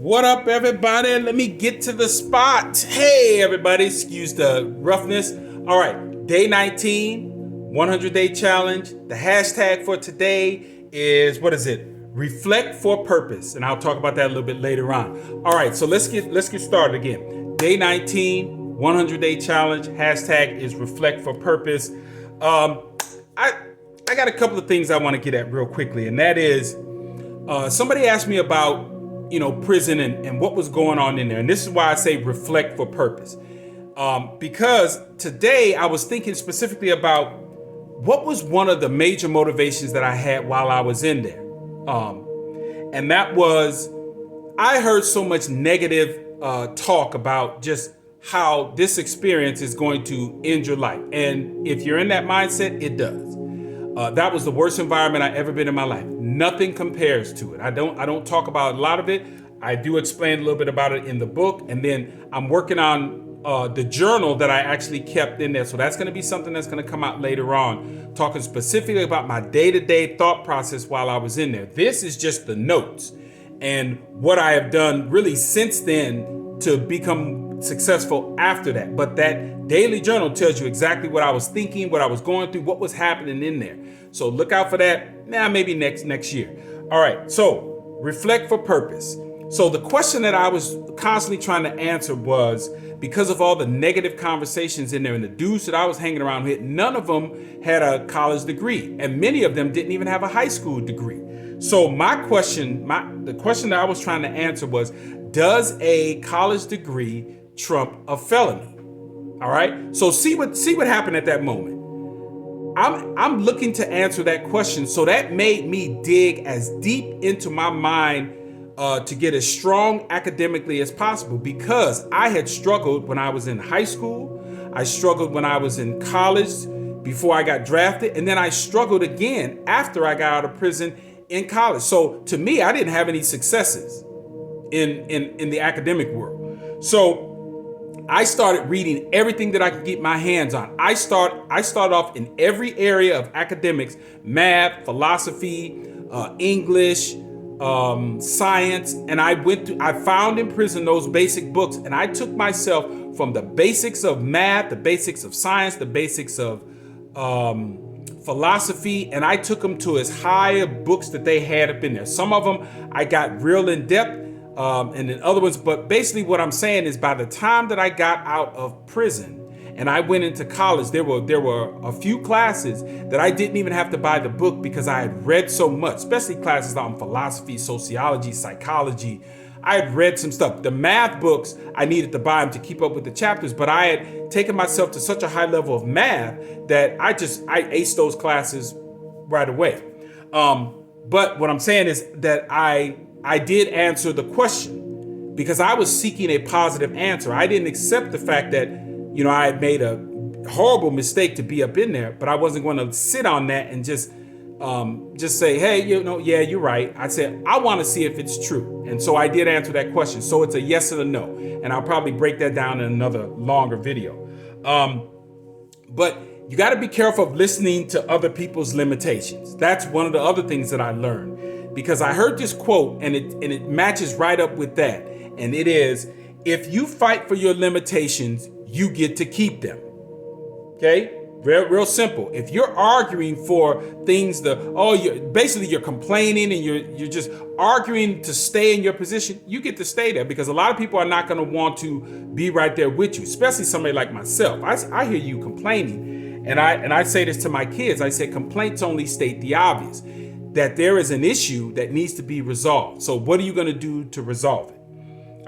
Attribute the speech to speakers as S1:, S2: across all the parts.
S1: What up, everybody? Let me get to the spot. Hey, everybody, excuse the roughness. All right, day 19, 100-day challenge. The hashtag for today is, what is it? Reflect for purpose. And I'll talk about that a little bit later on. All right, so let's get started again. Day 19, 100-day challenge. Hashtag is reflect for purpose. I got a couple of things I want to get at real quickly, and that is somebody asked me about prison and what was going on in there. And this is why I say reflect for purpose. Because today I was thinking specifically about what was one of the major motivations that I had while I was in there. And that was, I heard so much negative talk about just how this experience is going to end your life. And if you're in that mindset, it does. That was the worst environment I ever been in my life. Nothing compares to it. I don't talk about a lot of it. I do explain a little bit about it in the book, and then I'm working on the journal that I actually kept in there. So that's going to be something that's going to come out later on, talking specifically about my day-to-day thought process while I was in there. This is just the notes and what I have done really since then to become successful after that. But that daily journal tells you exactly what I was thinking, what I was going through, what was happening in there. So look out for that. Maybe next year. All right. So reflect for purpose. So the question that I was constantly trying to answer was, because of all the negative conversations in there and the dudes that I was hanging around with, none of them had a college degree, and many of them didn't even have a high school degree. So the question that I was trying to answer was, does a college degree trump a felony? All right. So see what happened at that moment. I'm looking to answer that question. So that made me dig as deep into my mind to get as strong academically as possible, because I had struggled when I was in high school. I struggled when I was in college before I got drafted. And then I struggled again after I got out of prison in college. So to me, I didn't have any successes in the academic world. So I started reading everything that I could get my hands on. I started off in every area of academics: math, philosophy, English, science. And I found in prison those basic books, and I took myself from the basics of math, the basics of science, the basics of philosophy, and I took them to as high books that they had up in there. Some of them I got real in depth. And then other ones, but basically what I'm saying is, by the time that I got out of prison and I went into college, there were a few classes that I didn't even have to buy the book, because I had read so much, especially classes on philosophy, sociology, psychology. I had read some stuff. The math books, I needed to buy them to keep up with the chapters, but I had taken myself to such a high level of math that I aced those classes right away. But what I'm saying is that I did answer the question because I was seeking a positive answer. I didn't accept the fact that, I had made a horrible mistake to be up in there, but I wasn't going to sit on that and just say, hey, yeah, you're right. I said, I want to see if it's true. And so I did answer that question. So it's a yes and a no. And I'll probably break that down in another longer video. But you got to be careful of listening to other people's limitations. That's one of the other things that I learned, because I heard this quote and it matches right up with that. And it is, if you fight for your limitations, you get to keep them. Okay? Real simple. If you're arguing for things, you're complaining and you're just arguing to stay in your position, you get to stay there, because a lot of people are not going to want to be right there with you, especially somebody like myself. I hear you complaining, and I say this to my kids. I say complaints only state the obvious, that there is an issue that needs to be resolved. So what are you going to do to resolve it?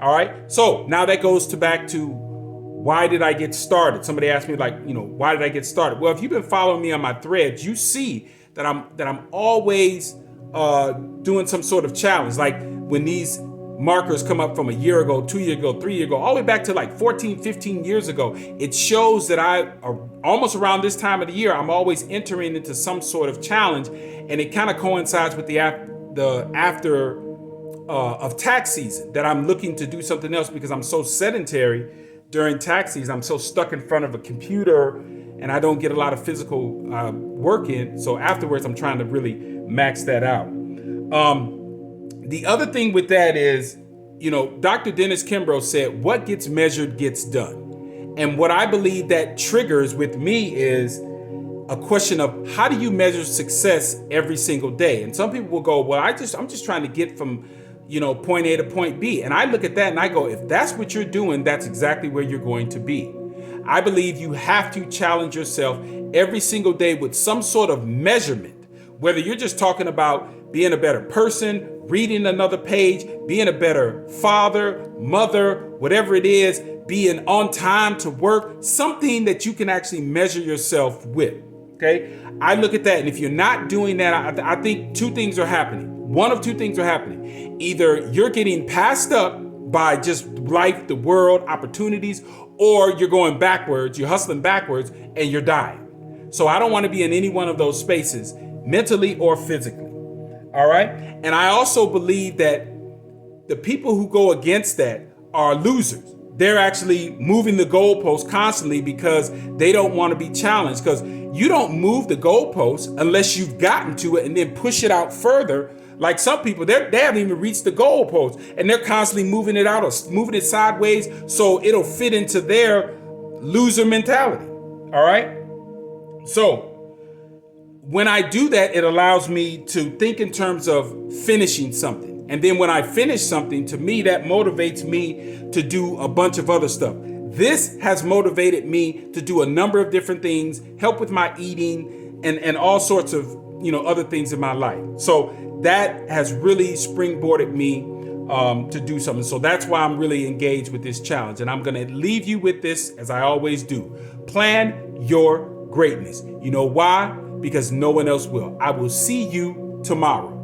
S1: All right. So now that goes back to, why did I get started? Somebody asked me, why did I get started? Well, if you've been following me on my threads, you see that I'm always doing some sort of challenge. Like when these markers come up from a year ago, 2 years ago, 3 years ago, all the way back to like 14, 15 years ago, it shows that almost around this time of the year, I'm always entering into some sort of challenge, and it kind of coincides with the after of tax season, that I'm looking to do something else because I'm so sedentary during tax season. I'm so stuck in front of a computer and I don't get a lot of physical work in. So afterwards, I'm trying to really max that out. The other thing with that is, Dr. Dennis Kimbrough said, what gets measured gets done. And what I believe that triggers with me is a question of how do you measure success every single day? And some people will go, well, I'm just trying to get from, point A to point B. And I look at that and I go, if that's what you're doing, that's exactly where you're going to be. I believe you have to challenge yourself every single day with some sort of measurement, whether you're just talking about being a better person, reading another page, being a better father, mother, whatever it is, being on time to work, something that you can actually measure yourself with. Okay. I look at that. And if you're not doing that, I think two things are happening. One of two things are happening. Either you're getting passed up by just life, the world, opportunities, or you're going backwards, you're hustling backwards and you're dying. So I don't want to be in any one of those spaces, mentally or physically. All right. And I also believe that the people who go against that are losers. They're actually moving the goalposts constantly because they don't want to be challenged, because you don't move the goalposts unless you've gotten to it and then push it out further. Like some people, they haven't even reached the goalpost and they're constantly moving it out or moving it sideways so it'll fit into their loser mentality. All right. So when I do that, it allows me to think in terms of finishing something. And then when I finish something, to me, that motivates me to do a bunch of other stuff. This has motivated me to do a number of different things, help with my eating and all sorts of, other things in my life. So that has really springboarded me to do something. So that's why I'm really engaged with this challenge. And I'm going to leave you with this, as I always do. Plan your greatness. You know why? Because no one else will. I will see you tomorrow.